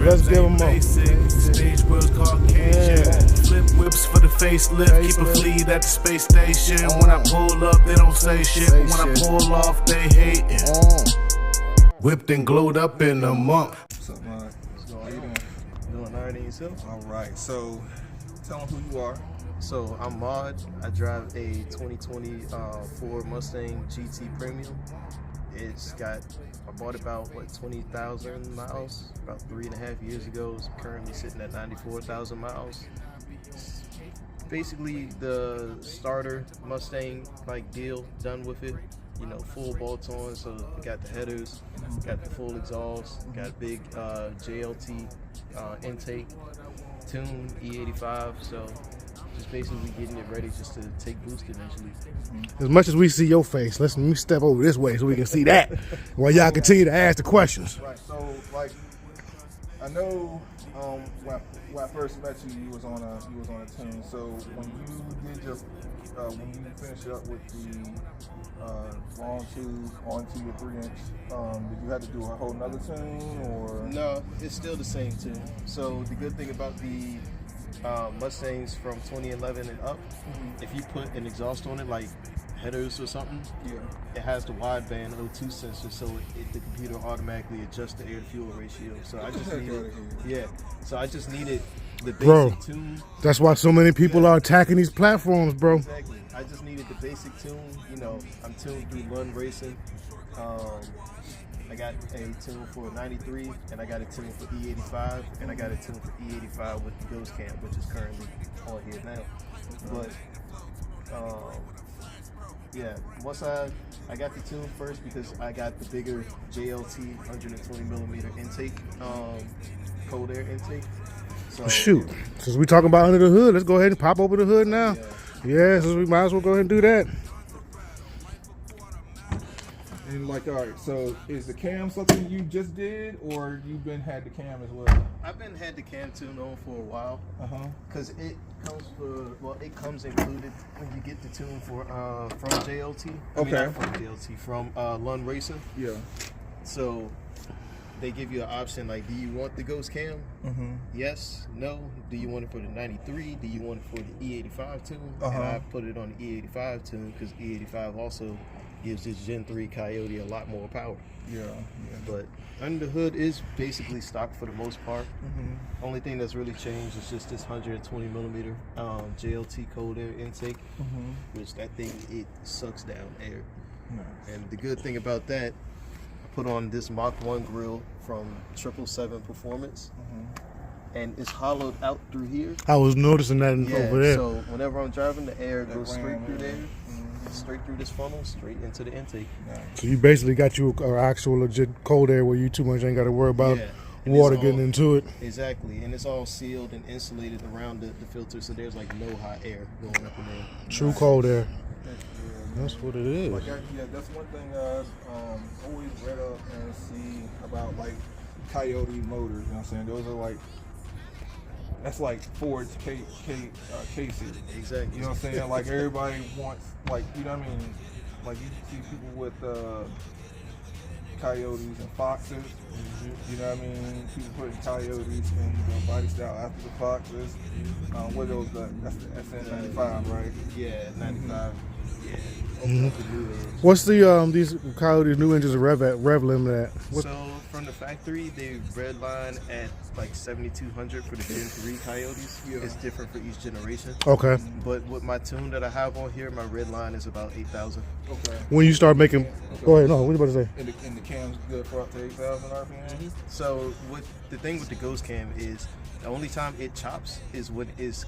Let's give them more. Stage wheels Caucasian. Flip whips for the facelift. Keep a fleet at the space station. When I pull up, they don't say shit. But when I pull off, they hatin'. Whipped and glowed up in a month. What's up, man? What's going on? Doing all right in yourself? All right, so tell them who you are. So I'm Mod. I drive a 2020 Ford Mustang GT Premium. I bought about 20,000 miles about 3.5 years ago. It's currently sitting at 94,000 miles. It's basically the starter Mustang like deal, done with it. You know, full bolts on, so we got the headers, got the full exhaust, got a big JLT intake, tuned E85, so just basically getting it ready just to take boost eventually. As much as we see your face, let me step over this way so we can see that while y'all continue to ask the questions. Right, so like I know when I first met you, you was on a tune. So when you did when you finished up with the long tube onto your 3-inch, did you have to do a whole nother tune or? No, it's still the same tune. So the good thing about the Mustangs from 2011 and up, if you put an exhaust on it like headers or something, it has the wideband O2 sensor, so the computer automatically adjusts the air to fuel ratio. So I just needed the basic tune. That's why so many people are attacking these platforms, bro. Exactly. I just needed the basic tune. You know, I'm tuned through Lund Racing. I got a tune for 93, and I got a tune for E85, and I got a tune for E85 with the Ghost Cam, which is currently on here now. But yeah, once I got the tune first because I got the bigger JLT 120mm intake, cold air intake. So shoot, since we talking about under the hood, let's go ahead and pop open the hood now. Yeah, since we might as well go ahead and do that. And like, all right, so is the cam something you just did, or you've had the cam as well? I've had the cam tune on for a while. Because it comes included when you get the tune for from JLT. Not from JLT, from Lund Racing. Yeah. So they give you an option like, do you want the Ghost Cam? Yes, no. Do you want it for the 93? Do you want it for the E85 tune? And I put it on the E85 tune because E85 also gives this Gen 3 Coyote a lot more power. But under the hood is basically stock for the most part. Only thing that's really changed is just this 120mm JLT cold air intake, which that thing, it sucks down air. And the good thing about that, I put on this Mach 1 grill from 777 Performance, and it's hollowed out through here. I was noticing that over there. So whenever I'm driving, the air goes straight through there. Straight through this funnel, straight into the intake. So you basically got you an actual legit cold air where you too much ain't got to worry about water getting into it. Exactly, and it's all sealed and insulated around the filter, so there's like no hot air going up in there. True cold air. That's what it is. Like, that's one thing I've always read up and see about like Coyote motors. You know what I'm saying? Those are that's like Ford's K-Series. Exactly. You know what I'm saying? Like everybody wants, like, you know what I mean? Like you see people with Coyotes and Foxes. You know what I mean? People putting Coyotes in the body style after the Foxes. What are those? That's the SN95, right? Yeah, 95. Yeah. What's the these Coyotes new engines rev limit at? So from the factory, they redline at like 7,200 for the Gen 3 Coyotes. It's different for each generation. Okay. But with my tune that I have on here, my red line is about 8,000. Okay. When you start making, go ahead. No, what are you about to say? And the cam's good for up to 8,000 RPM. So the thing with the Ghost Cam is the only time it chops is when it's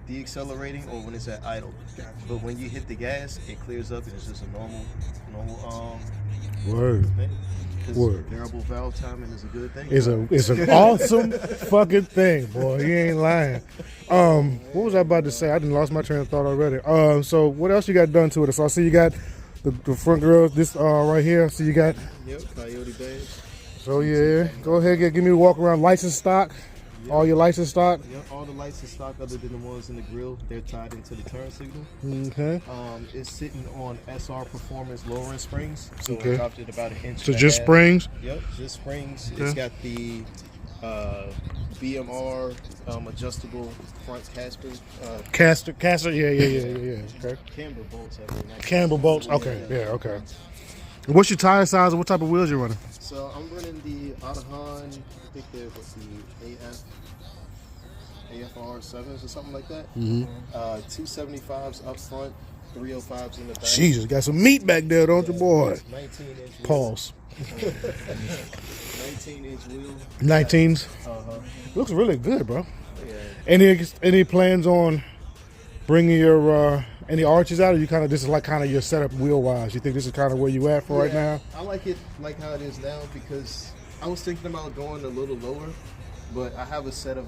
deaccelerating or when it's at idle. But when you hit the gas, it clears up and it's just a normal thing. Word. Variable valve timing is a good thing. It's an awesome fucking thing, boy. You ain't lying. What was I about to say? I done lost my train of thought already. So what else you got done to it? So I see you got the front grill, this right here. So you got Coyote badge. So yeah, go ahead, give me a walk around license stock. Yep. All your lights are stock? Yep, all the lights are stock other than the ones in the grill. They're tied into the turn signal. Okay. It's sitting on SR Performance lowering springs. So Okay. I dropped it about an inch. So and a just half. springs? Yep, just springs. Okay. It's got the BMR adjustable front Caster, yeah. Okay. camber bolts. Camber bolts, okay, yeah, okay. What's your tire size and what type of wheels you running? So I'm running the Autohan, I think they're the AFR 7s or something like that. 275s up front, 305s in the back. Jesus, got some meat back there, don't you, boy? 19-inch Pause. 19-inch wheel. 19s. Looks really good, bro. Yeah. Any plans on bringing your any arches out, or you kind of this is like kind of your setup wheel wise? You think this is kind of where you at for right now? I like it like how it is now because I was thinking about going a little lower, but I have a set of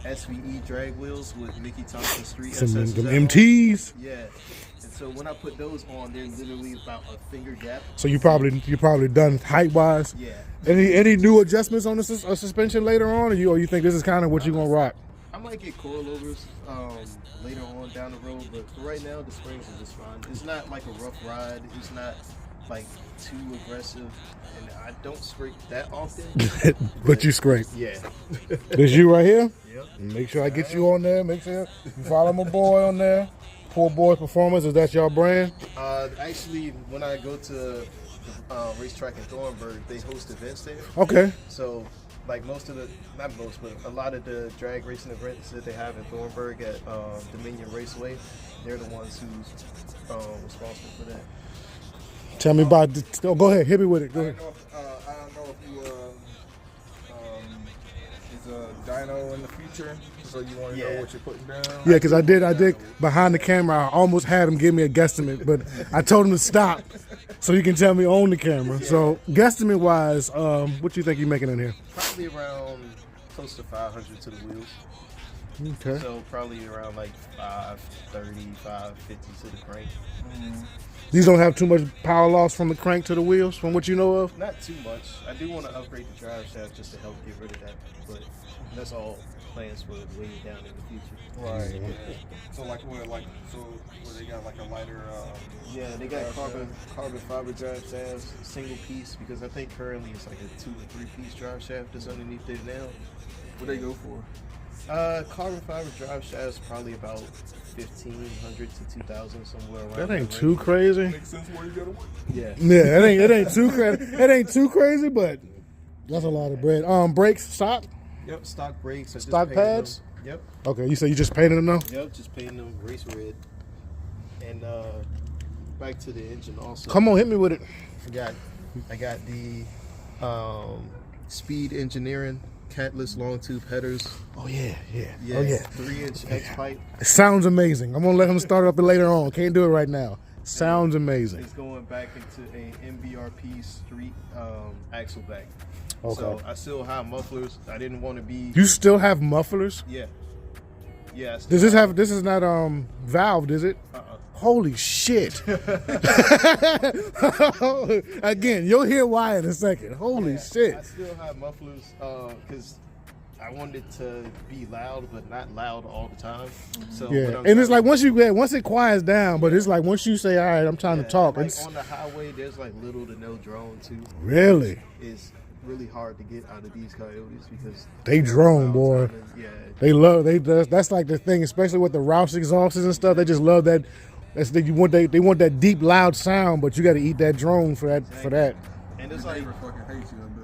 SVE drag wheels with Mickey Thompson Street Some SSs them at them. MTs. Yeah, and so when I put those on, they're literally about a finger gap. So you probably done height wise. Yeah. Any new adjustments on the suspension later on, or you think this is kind of what you're gonna rock? I might get coilovers later on down the road, but for right now, the springs are just fine. It's not like a rough ride. It's not like too aggressive, and I don't scrape that often. But you scrape. Yeah. This you right here? Yep. Make sure I get you on there. Make sure you follow my boy on there. Poor Boy Performance. Is that your brand? Actually, when I go to racetrack in Thornburg, they host events there. Okay. So, like not most, but a lot of the drag racing events that they have in Thornburg at Dominion Raceway, they're the ones who's responsible for that. Tell me about this. Oh, go ahead. Hit me with it. Go I ahead. don't know if you is a dyno in the future, so you want to know what you're putting down. Yeah, because I did behind the camera. I almost had him give me a guesstimate, but I told him to stop so he can tell me on the camera. So guesstimate wise, what you think you're making in here? Probably around close to 500 to the wheels. Okay. So probably around like 530, 550 to the crank. These don't have too much power loss from the crank to the wheels, from what you know of? Not too much. I do want to upgrade the drive shaft just to help get rid of that, but that's all plans for way down in the future. Right. Yeah. So where they got like a lighter. Yeah, they got carbon fiber drive shafts, single piece, because I think currently it's like a 2 or 3 piece drive shaft that's underneath there now. What they go for? Carbon fiber drive shafts probably about 1,500 to 2,000 somewhere around. That ain't range. too crazy. Makes sense where you gotta work. Yeah. Yeah, it ain't too crazy. It ain't too crazy, but that's a lot of bread. Brakes, stock, Yep. Stock brakes. I just stock painted pads. them. Yep. Okay, you said you just painted them though. Yep. Just painting them race red. And back to the engine also. Come on, hit me with it. I got the Speed Engineering catless long tube headers. Oh yeah. Yeah. Oh yeah. 3-inch X pipe. It sounds amazing. I'm gonna let him start up later on. Can't do it right now. Sounds amazing. It's going back into a MBRP street axle back. Okay. So I still have mufflers. I didn't want to be. You still have mufflers? Yeah. Yeah. Does this have? This is not valved, is it? Holy shit! Again, you'll hear why in a second. Holy shit! I still have mufflers because I wanted to be loud, but not loud all the time. So Yeah, and it's like once it quiets down, but it's like once you say, "All right, I'm trying to talk." Like It's on the highway, there's like little to no drone too. really It's really hard to get out of these coyotes because they drone, boy. Yeah. They love that's like the thing, especially with the Rouse exhausts and stuff. They just love that. They want that deep, loud sound, but you got to eat that drone for that. Exactly. For that. And it's like fucking hate you, and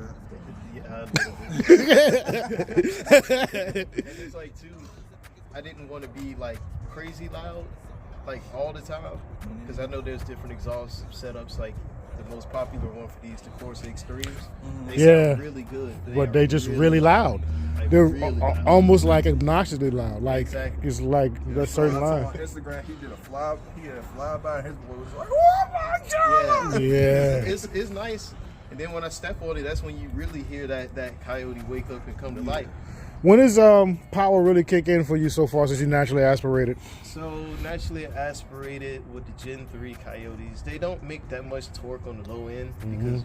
it's like too, I didn't want to be like crazy loud, like all the time, because I know there's different exhaust setups. Like the most popular one for these, the Corsa Extremes, they sound really good, but they just really loud. Like They're really loud. almost like obnoxiously loud. Like Exactly. it's like that certain line. On Instagram, he had a flyby, and his boy was like, "Oh my god!" Yeah. It's nice. And then when I step on it, that's when you really hear that coyote wake up and come to life. When does power really kick in for you so far since you naturally aspirated? So naturally aspirated with the Gen 3 Coyotes, they don't make that much torque on the low end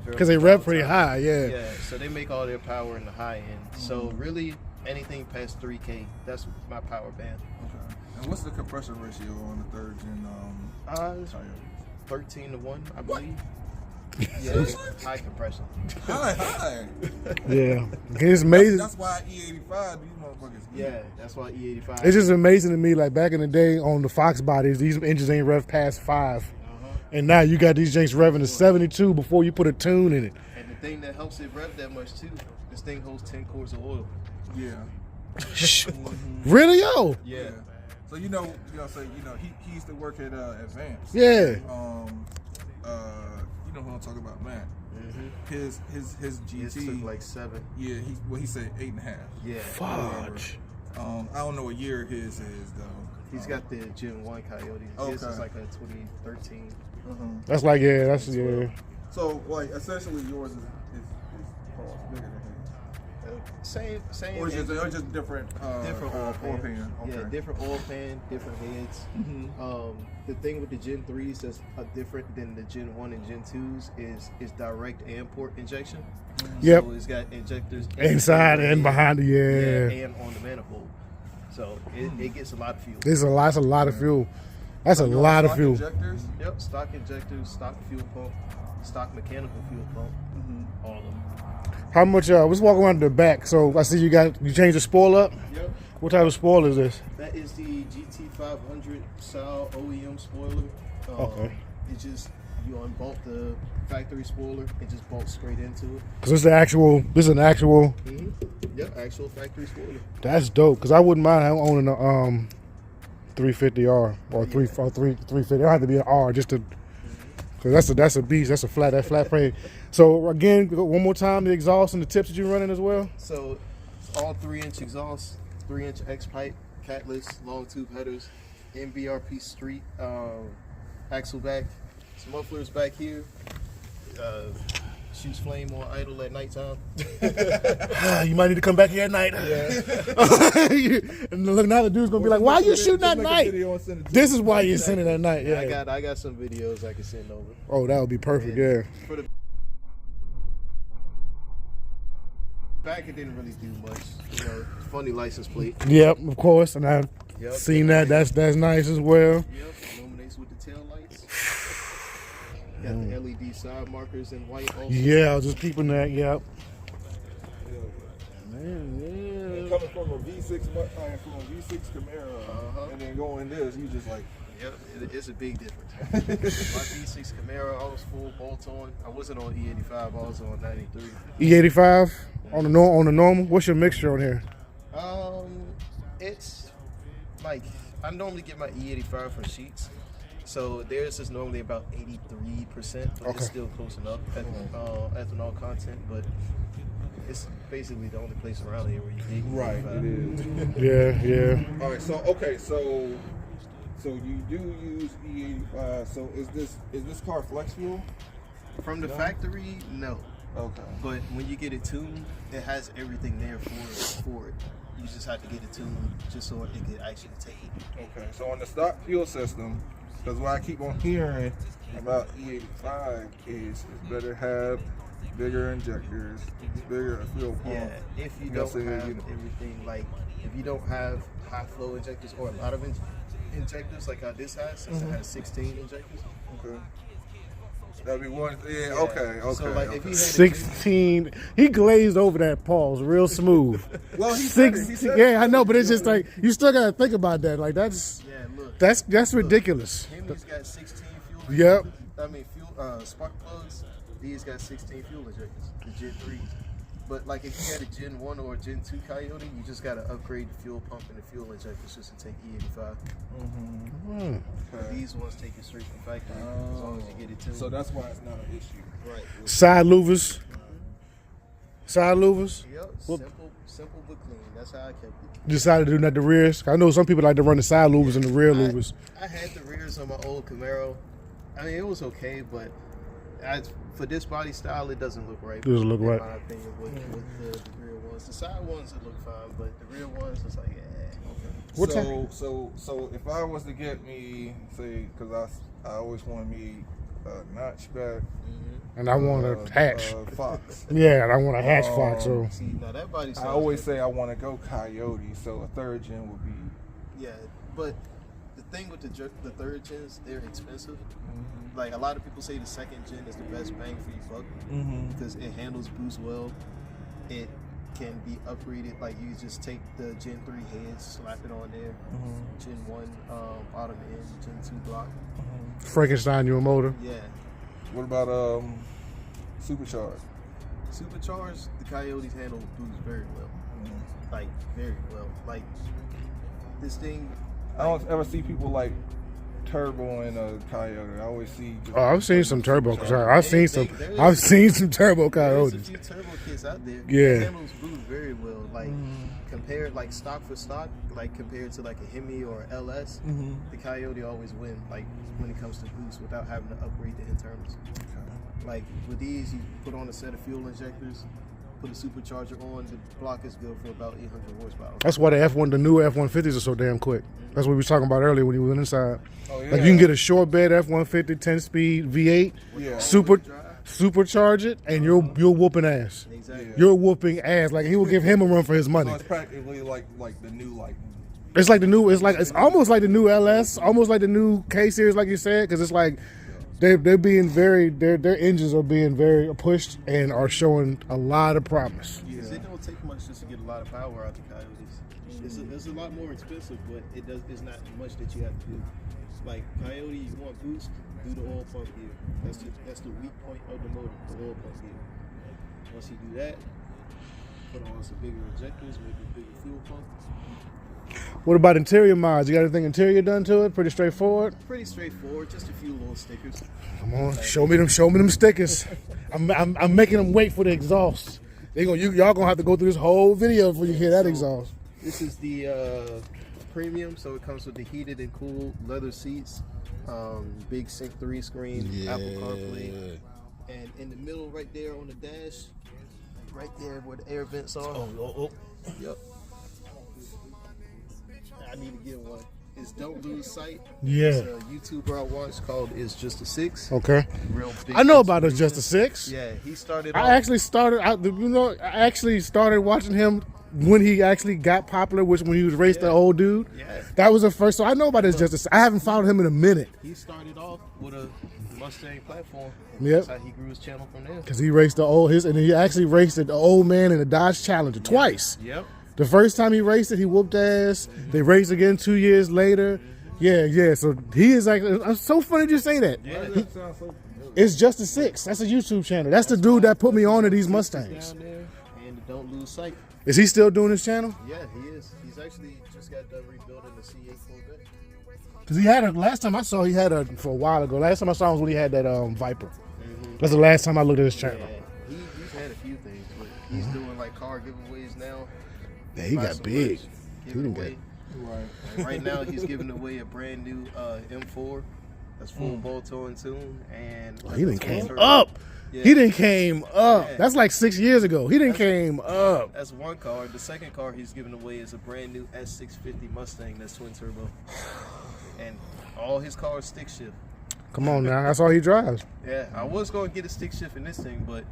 Because they rev pretty high, Yeah, so they make all their power in the high end. So really, anything past 3K, that's my power band. Okay. And what's the compression ratio on the 3rd gen Coyote? 13-1, I believe. Yeah, high compression. High. Yeah, it's amazing. That's why E85, these motherfuckers. Yeah, that's why E85. It's just amazing to me. Like back in the day on the Fox bodies, these engines ain't rev past 5, and now you got these jinx revving to 72 before you put a tune in it. And the thing that helps it rev that much too, this thing holds 10 quarts of oil. Yeah. Really, yo? Yeah. So so he used to work at Advance. Yeah. You know who I'm talking about, man. His GT. It took like 7. Yeah, he said 8.5. Yeah. Fudge. I don't know what year his is though. He's got the Gen 1 Coyote. His is like a 2013. That's like yeah. So like essentially yours is bigger than his. Same. Or just different different oil pan. Okay. Yeah, different oil pan, different heads. The thing with the Gen 3s that's different than the Gen 1 and Gen 2s is direct and port injection. Yep. So it's got injectors Inside and behind it, and on the manifold. So it gets a lot of fuel. It's a lot of fuel. That's a lot of fuel. Injectors? Yep, stock injectors, stock fuel pump, stock mechanical fuel pump, all of them. How much? Let's walk around the back. So I see you changed the spoiler up. Yep. What type of spoiler is this? That is the GT500 style OEM spoiler. Okay. It just, you unbolt the factory spoiler, it just bolts straight into it. Cause this is an actual. Yep, actual factory spoiler. That's dope. Cause I wouldn't mind owning a 350R or 350. It don't have to be an R just to. Cause that's a beast. That's a flat frame. So again, one more time, the exhaust and the tips that you're running as well. So all 3-inch exhaust, 3-inch X pipe, catless, long tube headers, MBRP street, axle back, some mufflers back here. Shoots flame on idle at nighttime. You might need to come back here at night. Yeah. And look, now the dude's gonna be like, "Why are you shooting at night?" This is why you're sending at night. Yeah. I got some videos I can send over. Oh, that would be perfect. Yeah. For the back, it didn't really do much. Funny license plate. Yep, of course, and I've seen that. That's nice as well. Yep, illuminates with the tail lights. Got the LED side markers in white also. Yeah, I was just keeping that. Yep. Man, coming from a V6 Camaro, and then going this, you just like. Yep, it's a big difference. My V6 Camaro, I was full bolt on. I wasn't on E85, I was on 93. E85 on the normal. What's your mixture on here? It's like I normally get my E85 from Sheets. So theirs is normally about 83%, but it's still close enough ethanol content. But it's basically the only place around here where you get right. It is. Yeah. All right. So you do use E85. So is this car flex fuel? From the factory, no. Okay. But when you get it tuned, it has everything there for it. You just have to get it tuned just so it can actually take. Okay. So on the stock fuel system. Because what I keep on hearing about E85 is it's better to have bigger injectors, bigger fuel pump. Yeah, if you don't have everything, like if you don't have high flow injectors or a lot of injectors like how this has, since it has 16 injectors. Okay. That'd be one. Yeah. Okay. So like if you had 16. He glazed over that pause real smooth. Well, he 16. said Yeah, I know, but it's just like you still gotta think about that. Like that's ridiculous. Henry's got 16 fuel. Yep. Fuel spark plugs. These got 16 fuel injectors. The Gen 3s. But like if you had a Gen 1 or a Gen 2 Coyote, you just gotta upgrade the fuel pump and the fuel injectors just to take E85. These ones take it straight from factory as long as you get it tuned. So that's why it's not an issue. Right. Side louvers. Side louvers. Yep. Simple but clean. That's how I kept it. Decided to do not the rears. I know some people like to run the side louvers and the rear louvers. I had the rears on my old Camaro. I mean, it was okay, but for this body style, it doesn't look right. It doesn't look right. In my opinion, with the rear ones. The side ones, it look fine, but the rear ones, it's like, So if I was to get me, say, because I always wanted me notchback. And I want a hatch. Fox. Yeah, and I want a hatch Fox. So See, now that body I always say I want to go Coyote, so a third gen would be. Yeah, but the thing with the third gens, they're expensive. Like a lot of people say the second gen is the best bang for your buck because it handles boost well. It can be upgraded. Like you just take the Gen 3 heads, slap it on there. Gen 1 bottom end, Gen 2 block. Frankenstein your motor. Yeah. What about supercharged? Supercharged, the Coyotes handle boost very well. Like very well. Like this thing. I don't ever see people like turbo in a Coyote. I always see. Oh, I've seen some turbo. I've seen some turbo Coyotes. There's a few turbo kits out there. Yeah. It handles boost very well. Like compared, like stock for stock, like compared to like a Hemi or LS, the Coyote always win. Like when it comes to boost, without having to upgrade the internals. Like with these, you put on a set of fuel injectors, put a supercharger on. The block is good for about 800 horsepower. That's why the new F-150s are so damn quick. That's what we were talking about earlier when you went inside. Oh, yeah. Like you can get a short bed F-150 10-speed V8, supercharge it, and you're whooping ass. Exactly. You're whooping ass. Like he will give him a run for his money. So it's practically like the new It's like the new. It's almost like the new LS, almost like the new K series, like you said, because it's like they're being very their engines are being very pushed and are showing a lot of promise. Yeah. It don't take much just to get a lot of power out the Coyotes. It's a lot more expensive, but it's not much that you have to do. Like Coyote, you want boost, do the oil pump gear. That's the weak point of the motor, the oil pump gear. Once you do that, put on some bigger injectors, maybe a bigger fuel pump. What about interior mods? You got anything interior done to it? Pretty straightforward. Pretty straightforward. Just a few little stickers. Come on, show me them stickers. I'm making them wait for the exhaust. Y'all gonna have to go through this whole video before you hear that exhaust. This is the Premium, so it comes with the heated and cooled leather seats, big Sync 3 screen, Apple CarPlay, and in the middle right there on the dash, right there where the air vents are. Yep. I need to get one. It's Don't Lose Sight. Yeah. It's a YouTuber I watch called It's Just a Six. Okay. Real big. I know about It's Just a Six. Yeah, he started. I actually started watching him when he actually got popular, which when he was raced the old dude. Yeah. That was the first. So I know about It's Just a Six. I haven't followed him in a minute. He started off with a Mustang platform. Yep. That's how he grew his channel from there. Because he raced and he actually raced the old man in the Dodge Challenger twice. Yep. The first time he raced it, he whooped ass. They raced again 2 years later. Yeah. So he is like, it's so funny you say that. Yeah. It's Just a Six. That's a YouTube channel. That's the dude that put me on to these Mustangs. Down there, and Don't Lose Sight. Is he still doing his channel? Yeah, he is. He's actually just got done rebuilding the C8 Corvette. Because he had last time I saw for a while ago. Last time I saw him was when he had that Viper. That's the last time I looked at his channel. Yeah, he's had a few things, but he's doing like car giveaways now. Yeah, he got big. Right now, he's giving away a brand new M4 that's full bolt-on tune, and he done came up. Yeah. He done came up. Yeah. That's like 6 years ago. He done came up. That's one car. The second car he's giving away is a brand new S650 Mustang that's twin turbo, and all his cars stick shift. Come on now, that's all he drives. Yeah, I was going to get a stick shift in this thing, but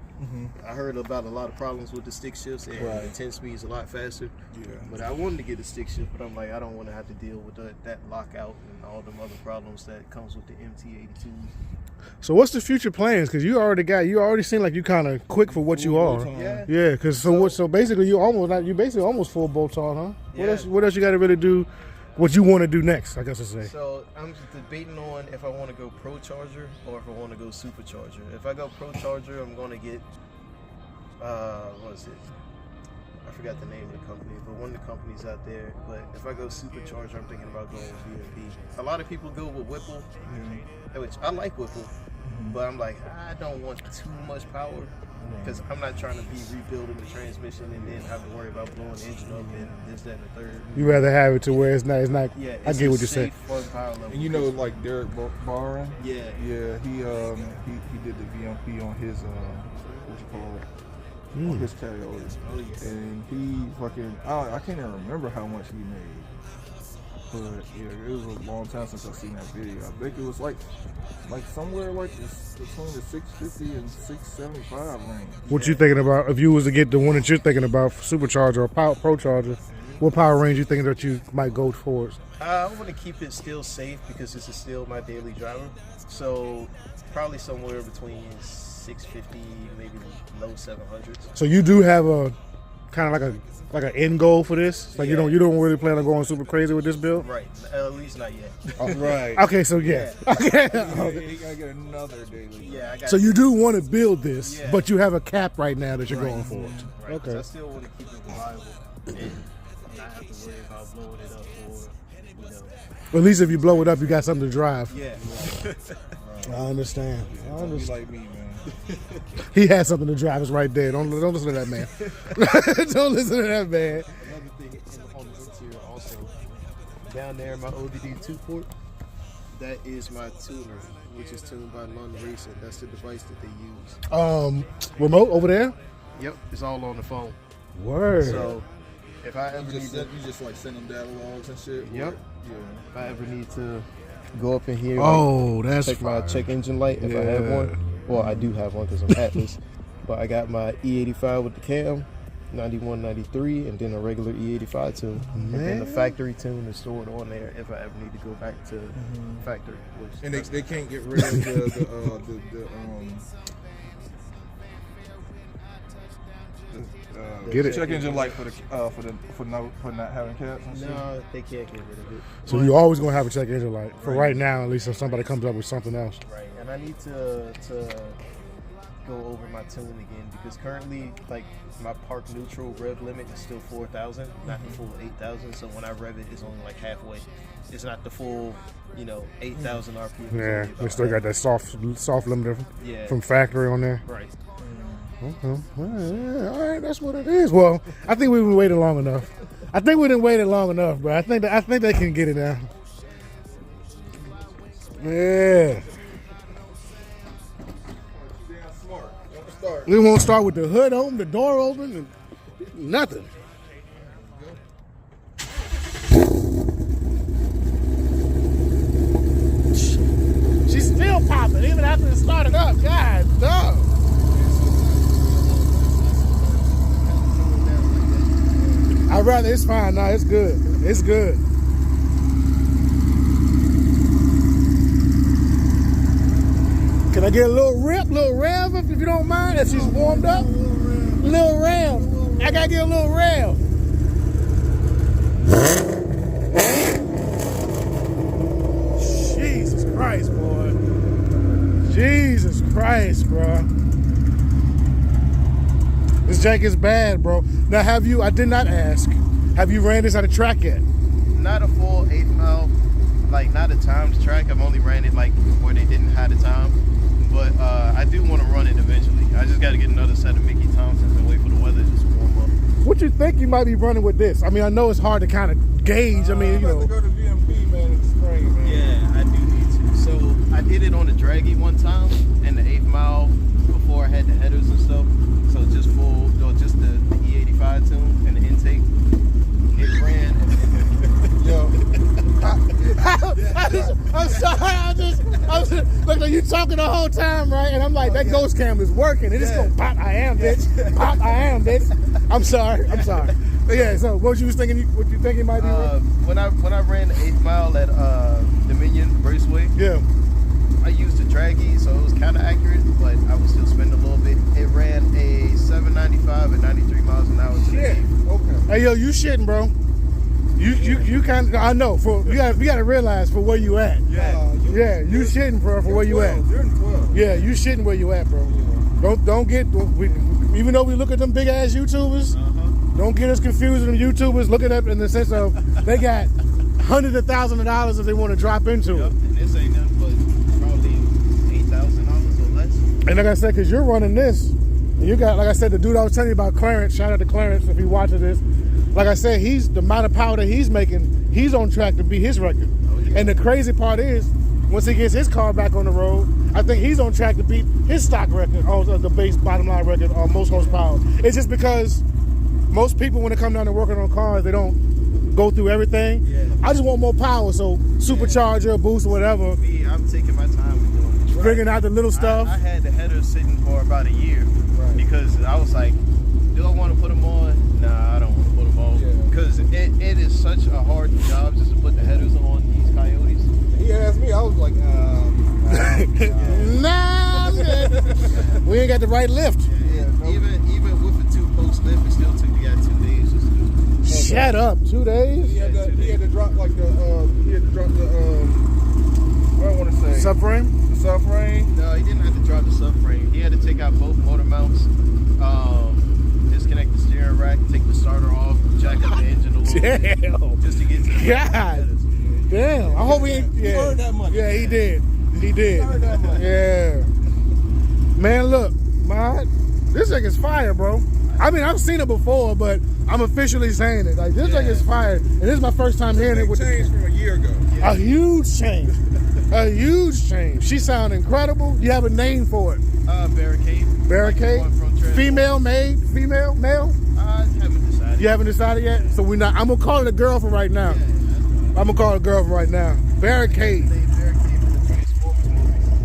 I heard about a lot of problems with the stick shifts, and the 10 speed is a lot faster. Yeah. But I wanted to get a stick shift, but I'm like, I don't want to have to deal with that lockout and all them other problems that comes with the MT82s. So what's the future plans? Because you already seem like you kind of quick for what you are. Yeah. Because so basically you basically almost full bolt on, huh? Yeah. What else you got to really do? What you want to do next, I guess to say. So I'm just debating on if I want to go Pro Charger or if I want to go Supercharger. If I go Pro Charger, I'm going to get, what is it? I forgot the name of the company, but one of the companies out there. But if I go Supercharger, I'm thinking about going with B&B. A lot of people go with Whipple, which I like Whipple, but I'm like, I don't want too much power. Because I'm not trying to be rebuilding the transmission and then have to worry about blowing the engine up and this, that, and the third. You rather have it to where it's not. Yeah, I get what you're saying. And you know, like Derek Barron. Yeah. Yeah, he did the VMP on his what you call it, on his Coyote. Oh yeah. And he fucking I can't even remember how much he made. But yeah, it was a long time since I seen that video. I think it was like somewhere like between the 650 and 675 range. What you thinking about if you was to get the one that you're thinking about, supercharger or power pro charger? What power range you thinking that you might go towards? I want to keep it still safe because this is still my daily driver. So probably somewhere between 650, maybe low 700s. So you do have a kind of like an end goal for this? Like you don't really plan on going super crazy with this build? Right. At least not yet. Oh, right. Okay, so yeah. Okay. You gotta get another daily. Yeah. I got So you do want to build this, but you have a cap right now that you're going for. Right. Okay. I still want to keep it reliable and not have to worry about blowing it up or, you know. At least if you blow it up, you got something to drive. Yeah. I understand. Don't be like me, man. He has something to drive. It's right there. Don't listen to that man. Don't listen to that man. Another thing on the interior also, down there, my ODD 2-port, that is my tuner, which is tuned by Lund Racing. That's the device that they use. Remote over there? Yep, it's all on the phone. Word. So if I ever need to, You just like send them data logs and shit. Yep. Yeah. If I ever need to go up in here, That's check my check engine light if I have one. Well, I do have one because I'm Atlas, but I got my E85 with the cam, 91, 93, and then a regular E85 tune. And then the factory tune is stored on there if I ever need to go back to factory. And they can't get rid of Get it. check engine light for not having caps and shit. No, they can't get rid of it. So you're always gonna have a check engine light for right now, at least if somebody comes up with something else. Right, and I need to go over my tune again because currently, like, my park neutral rev limit is still 4,000, not the full 8,000. So when I rev it, it's only like halfway. It's not the full, 8,000 RPM. Yeah, they still got that soft limiter from factory on there. Right. Okay. All right, that's what it is. Well, I think we've been waiting long enough. I think we didn't wait it long enough, bro. I think they can get it now. Yeah. Damn smart. Want to start? We won't start with the hood open, the door open, and nothing. She's still popping even after it started up. God, dog. I'd rather, it's fine. No, it's good. It's good. Can I get a little rev if you don't mind, if she's warmed up? Little rev. I gotta get a little rev. Jesus Christ, boy. Jesus Christ, bro. This jank is bad, bro. Now, I did not ask, have you ran this on a track yet? Not a full 8 mile, like not a timed track. I've only ran it like where they didn't have the time. But I do want to run it eventually. I just got to get another set of Mickey Thompsons and wait for the weather to just warm up. What you think you might be running with this? I mean, I know it's hard to kind of gauge. I'm about to go to VMP, man, in the spring, man. Yeah, I do need to. So I did it on the draggy one time in the 8 mile before I had the headers and stuff. So just the E85 tune and the intake. It ran. Yo. I'm sorry. I was just look, you talking the whole time, right? And I'm like, that ghost cam is working. It just go pop. I am, bitch. Pop. I am, bitch. I'm sorry. But yeah. So what you was thinking? What you think it might be? When I ran the 8 mile at Dominion Raceway. Yeah. I used a draggy, so it was kind of accurate, but I was still spending a little bit. It ran a 795 at 93 miles an hour. Shit. Okay. Hey, yo, you shitting, bro. You kind of, I know, we got to realize for where you at. Yeah, you shitting, bro, for where you at. You're in 12. Yeah, you shitting where you at, bro. Don't get, even though we look at them big ass YouTubers, don't get us confused with them YouTubers looking at in the sense of they got hundreds of thousands of dollars that they want to drop into it. And this ain't nothing but probably $8,000 or less. And like I said, because you're running this, and you got, like I said, the dude I was telling you about, Clarence, shout out to Clarence if he watches this. Like I said, the amount of power that he's making, he's on track to beat his record. And the crazy part is, once he gets his car back on the road, I think he's on track to beat his stock record, or the base bottom line record, or most horsepower. It's just because most people, when they come down to working on cars, they don't go through everything. Yeah. I just want more power, so supercharger, boost, whatever. Me, I'm taking my time with doing it. Figuring out the little stuff. I had the headers sitting for about a year because I was like, do I want to put them on? Nah, I don't want to put them on because it is such a hard job just to put the headers on these Coyotes. He asked me, I was like, nah, we ain't got the right lift. Even with a 2-post lift, it still took me 2 days just to do it. Shut up, 2 days? He had to drop like the what I want to say? Subframe? The subframe? No, he didn't have to drop the subframe. He had to take out both motor mounts, disconnect the steering rack, take the starter off, jack up the engine a little bit, just to get to the God. Damn. I hope he ain't. He earned that money. Yeah, he did. He did. He earned that money. Yeah. Man, look, this thing is fire, bro. I mean, I've seen it before, but I'm officially saying it. Like, this thing is fire. And this is my first time hearing it with changed from a year ago. A huge change. A huge change. She sound incredible. You have a name for it. Barricade. Barricade? Like female, male? I haven't decided. You haven't decided yet? So I'm gonna call it a girl for right now. I'm gonna call it a girl for right now. Barricade.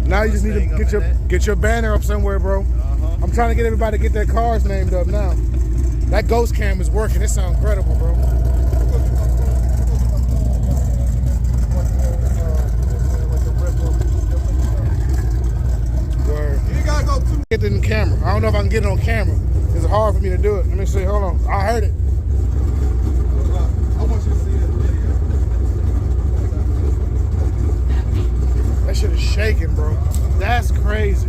Now you just need to get your banner up somewhere, bro. I'm trying to get everybody to get their cars named up now. That ghost cam is working. It sounds incredible, bro. You gotta go to Get it in the camera. I don't know if I can get it on camera. It's hard for me to do it. Let me see. Hold on. I heard it. I want you to see this video. That shit is shaking, bro. That's crazy.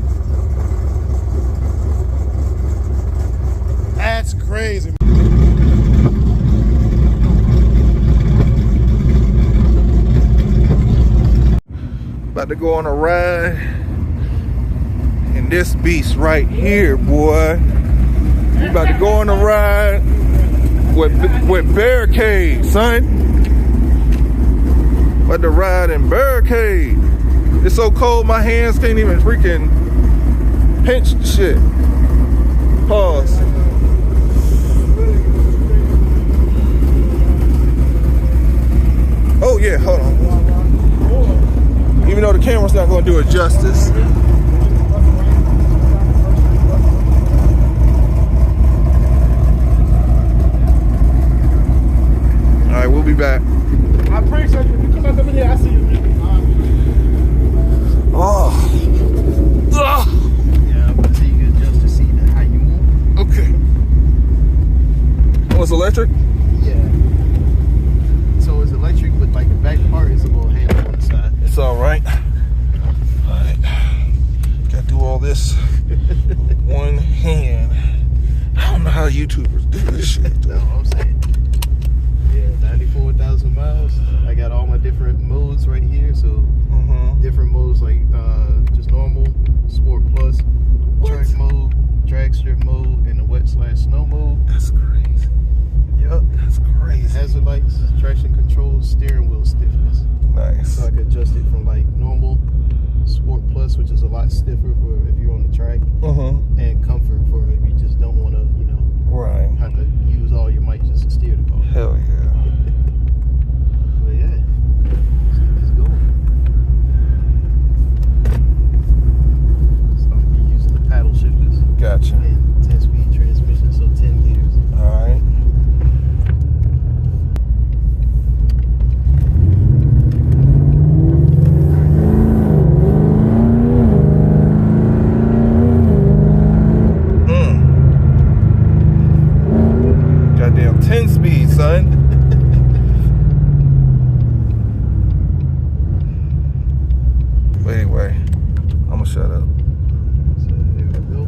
That's crazy. About to go on a ride in this beast right here, boy. We about to go on a ride with Barricade, son. About to ride in Barricade. It's so cold, my hands can't even freaking pinch the shit. Pause. Oh yeah, hold on. Even though the camera's not going to do it justice. All right, we'll be back. I appreciate you. You come back over here. I see you. Oh. Yeah, I'm gonna see you adjust the seat and how you move. Okay. Oh, it's electric? Yeah. So it's electric, but like the back part is a little handle on the side. It's all right. All right. Got to do all this with one hand. I don't know how YouTubers do this shit. No, I'm saying. Yeah, 94,000 miles. I got all my different modes right here. So different modes like just normal, Sport Plus, track mode, drag strip mode, and the wet/snow mode. That's crazy. Yep. That's crazy. Hazard lights, traction control, steering wheel stiffness. Nice. So I could adjust it from like normal, Sport Plus, which is a lot stiffer for if you're on the track, and comfort for if you just don't want to, Right. have to use all your might just to steer the car. Hell yeah. But yeah, let's get this going. So I'm gonna be using the paddle shifters Gotcha. and 10-speed transmission, so 10 gears. All right. Goddamn 10 speed, son. But anyway, I'm gonna shut up. So there we go.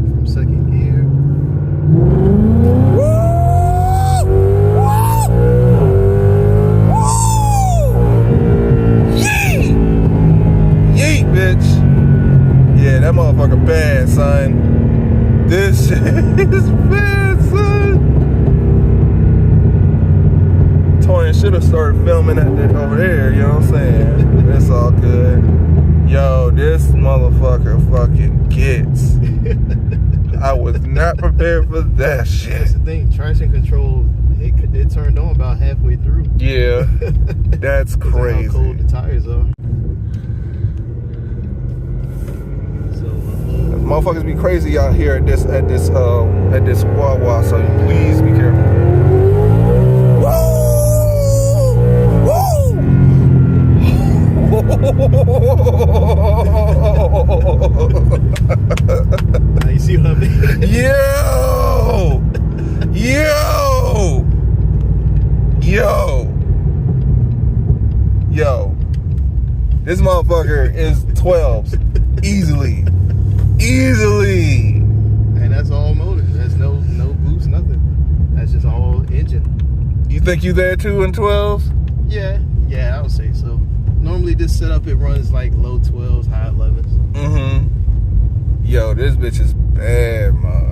From second gear. Yeet, bitch. Yeah, that motherfucker bad, son. This shit is bad, son. Torian should have started filming over there, you know what I'm saying? It's all good. Yo, this motherfucker fucking gets. I was not prepared for that shit. That's the thing, traction control it turned on about halfway through. Yeah, that's crazy. How cold the tires are. Motherfuckers be crazy out here at this Wawa, so please be careful. Now you see what I mean? Yo. This motherfucker is 12s. Easily. And that's all motor. There's no boost, nothing. That's just all engine. You think you there too in 12s? Yeah, I would say so. Normally this setup, it runs like low 12s, high 11s. Yo, this bitch is bad, man.